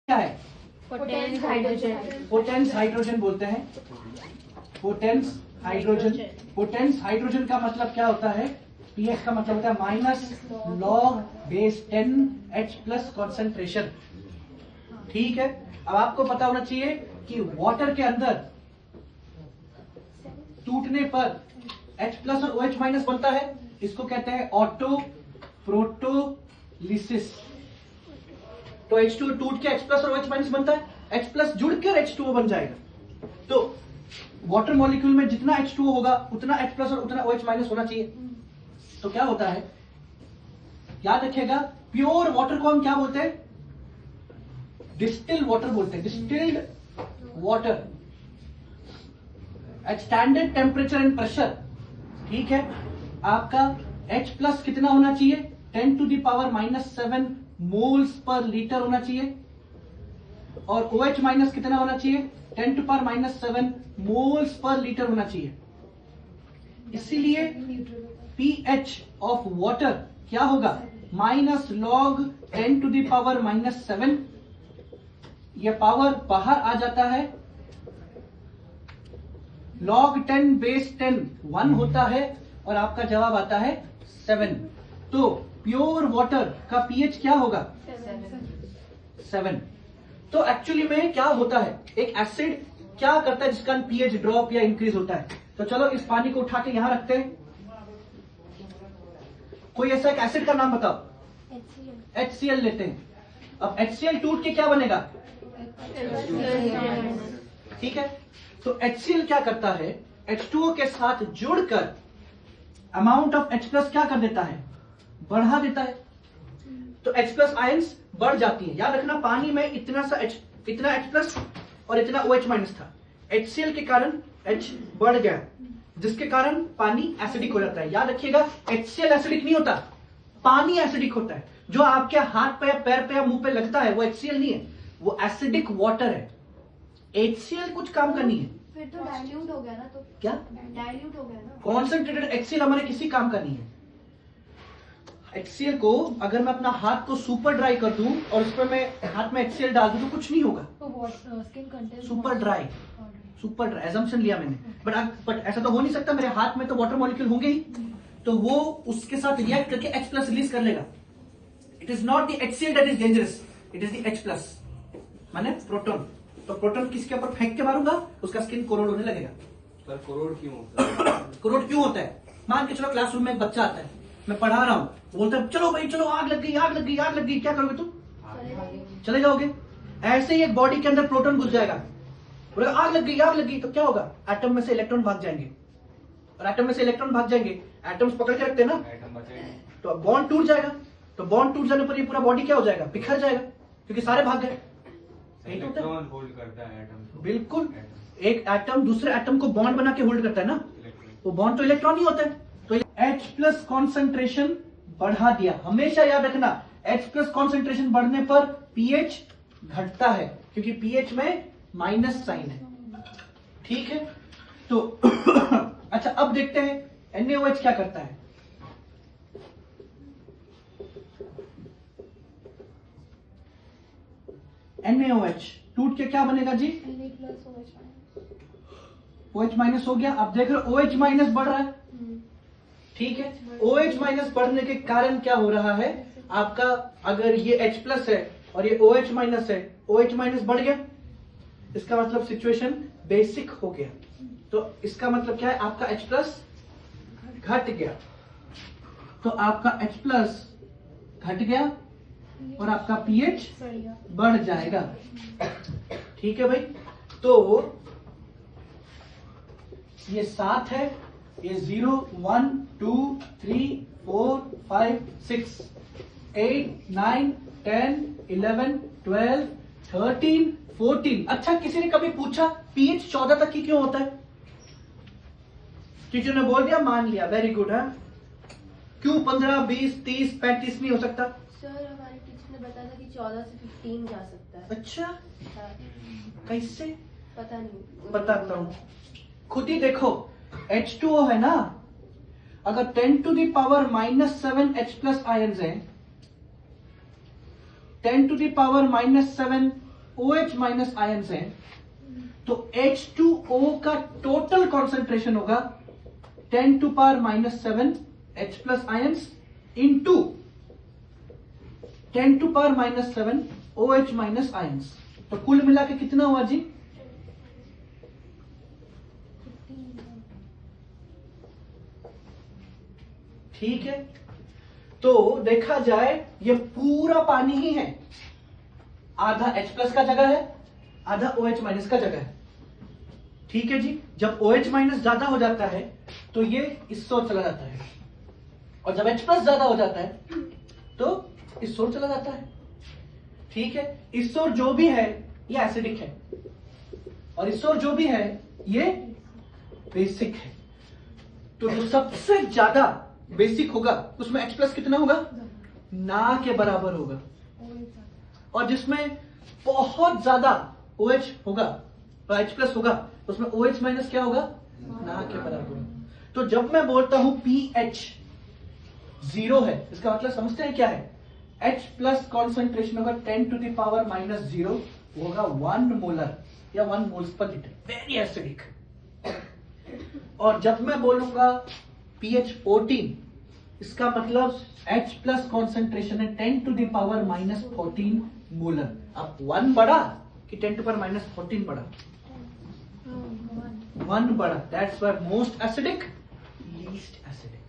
क्या है? Potence hydrogen. Potence hydrogen बोलते हैं। Potence hydrogen. पोटेंस हाइड्रोजन का मतलब क्या होता है? पीएच का मतलब होता है minus log base 10 H plus concentration. ठीक है, अब आपको पता होना चाहिए कि वाटर के अंदर टूटने पर H प्लस और OH माइनस बनता है। इसको कहते हैं ऑटो प्रोटोलिसिस। तो H2O टूट के H प्लस और OH माइनस बनता है, H प्लस जुड़ कर H2O बन जाएगा। तो वाटर मॉलिक्यूल में जितना H2O होगा उतना H प्लस और उतना OH माइनस होना चाहिए। तो क्या होता है, याद रखिएगा, प्योर वाटर को हम क्या बोलते हैं? डिस्टिल्ड वाटर बोलते हैं। Distilled water at standard temperature and pressure. ठीक है, आपका H प्लस कितना होना चाहिए? 10 to the power -7 moles per litre होना चाहिए। और OH माइनस कितना होना चाहिए? 10 to power -7 moles per litre होना चाहिए। इसीलिए pH ऑफ वाटर क्या होगा? Minus log 10 to the power -7। यह पावर बाहर आ जाता है, log 10 बेस 10 1 होता है और आपका जवाब आता है 7। तो प्योर वाटर का पीएच क्या होगा? 7। तो एक्चुअली में क्या होता है, एक एसिड क्या करता है जिसका पीएच ड्रॉप या इंक्रीज होता है? तो चलो इस पानी को उठा के यहां रखते हैं। कोई ऐसा एक एसिड का नाम बताओ। HCl लेते हैं। अब HCl टूट के क्या बनेगा? ठीक है, तो HCl क्या करता है? H2O के साथ जुड़कर अमाउंट ऑफ H प्लस क्या कर देता है? बढ़ा देता है। तो H प्लस आयंस बढ़ जाती है। याद रखना, पानी में इतना H प्लस और इतना OH माइनस था। HCl के कारण H बढ़ गया, जिसके कारण पानी एसिडिक हो जाता है। याद रखिएगा, HCl एसिडिक नहीं होता, पानी एसिडिक होता है। जो आपके हाथ पे या पैर पे या मुंह पे लगता है वो HCl नहीं है, वो एसिडिक वाटर है। HCl कुछ काम का नहीं है। फिर तो डाइल्यूट हो गया ना। तो क्या डाइल्यूट हो गया ना? कॉन्सेंट्रेटेड HCl हमारे किसी काम का नहीं है। HCl को अगर मैं अपना हाथ को सुपर ड्राई कर दूं और उस पर मैं हाथ में HCl डाल दूं तो कुछ नहीं होगा। तो skin content super dry assumption लिया मैंने, बट ऐसा तो हो नहीं सकता। मेरे हाथ में तो वाटर मॉलिक्यूल होंगे ही, तो वो उसके साथ रिएक्ट करके H प्लस रिलीज कर लेगा। It is not the HCl that is dangerous, it is the H plus माने प्रोटॉन। तो प्रोटॉन किसके ऊपर फेंक के मारूंगा, उसका स्किन कोरोड होने लगेगा। पर कोरोड क्यों होता है? कोरोड क्यों होता है? मान के चलो क्लासरूम में एक बच्चा आता है, मैं पढ़ा रहा हूं, बोलता है चलो भाई चलो, आग लग गई आग लग गई आग लग गई। क्या करोगे तुम? चले जाओगे। ऐसे ही एक बॉडी के अंदर प्रोटॉन घुस जाएगा, बोलेगा आग लग गई आग लग गई, तो क्या होगा? एटम में से इलेक्ट्रॉन भाग जाएंगे, और एटम में से इलेक्ट्रॉन भाग जाएंगे, एटम्स पकड़ के रखते हैं ना, तो बॉन्ड टूट जाएगा। तो बॉन्ड टूट जाने पर ये पूरा बॉडी क्या हो जाएगा? बिखर जाएगा, क्योंकि सारे भाग गए। इलेक्ट्रॉन होल्ड करता है एटम को। बिल्कुल, एक एटम दूसरे एटम को बॉन्ड बना के होल्ड करता है ना, वो बॉन्ड तो इलेक्ट्रॉन ही होता है। तो H प्लस कॉन्सेंट्रेशन बढ़ा दिया। हमेशा याद रखना, H प्लस कॉन्सेंट्रेशन बढ़ने पर पीएच घटता है, क्योंकि पीएच में माइनस साइन है। ठीक है, तो अच्छा अब देखते हैं NaOH क्या करता है। NaOH टूट के क्या बनेगा जी? OH माइनस हो गया। अब देख रहे हो OH माइनस बढ़ रहा है। ठीक है, OH माइनस बढ़ने के कारण क्या हो रहा है आपका? अगर ये H प्लस है और ये OH माइनस है, OH माइनस बढ़ गया, इसका मतलब सिचुएशन बेसिक हो गया। तो इसका मतलब क्या है? आपका H प्लस घट गया, तो आपका H प्लस घट गया और आपका पीएच बढ़ जाएगा। ठीक है भाई, तो ये 7 है, ये 0 1 2 3 4 5 6 8 9 10 11 12 13 14। अच्छा, किसी ने कभी पूछा पीएच 14 तक ही क्यों होता है? टीचर ने बोल दिया, मान लिया, वेरी गुड है। क्यों 15 20 30 35 नहीं हो सकता? सर हमारे टीचर ने बताया था कि 14 से 15 जा सकता है। अच्छा, कैसे? पता नहीं, बताता हूं, खुद ही देखो। H2O है ना, अगर 10 to the power -7 H plus ions है, 10 to the power -7 OH minus ions हैं, तो H2O का टोटल कॉन्सेंट्रेशन होगा 10 to power minus 7 H plus ions into 10 to power minus 7 OH minus ions. तो कुल मिला के कितना हुआ जी? ठीक है, तो देखा जाए ये पूरा पानी ही है, आधा H प्लस का जगह है, आधा OH माइनस का जगह है। ठीक है जी, जब OH माइनस ज्यादा हो जाता है तो ये इस ओर चला जाता है, और जब H प्लस ज्यादा हो जाता है तो इस ओर चला जाता है। ठीक है, इस ओर जो भी है ये एसिडिक है, और इस ओर जो भी है ये बेसिक है। तो जो सबसे ज्यादा बेसिक होगा उसमें H प्लस कितना होगा? ना के बराबर होगा, और जिसमें बहुत ज्यादा OH होगा और H प्लस होगा उसमें OH माइनस क्या होगा? ना के बराबर होगा। तो जब मैं बोलता हूं pH 0 है, इसका मतलब समझते हैं क्या है? H प्लस कॉन्सेंट्रेशन होगा 10 to the power minus 0, होगा 1 मोलर या 1 moles per litre, very acidic. और जब मैं बोलूंगा pH 14, इसका मतलब H प्लस कॉन्सेंट्रेशन है 10 to the power minus 14 molar. अब 1 बढ़ा कि 10 to the power minus 14 बढ़ा? 1 बढ़ा। That's why most acidic, least acidic.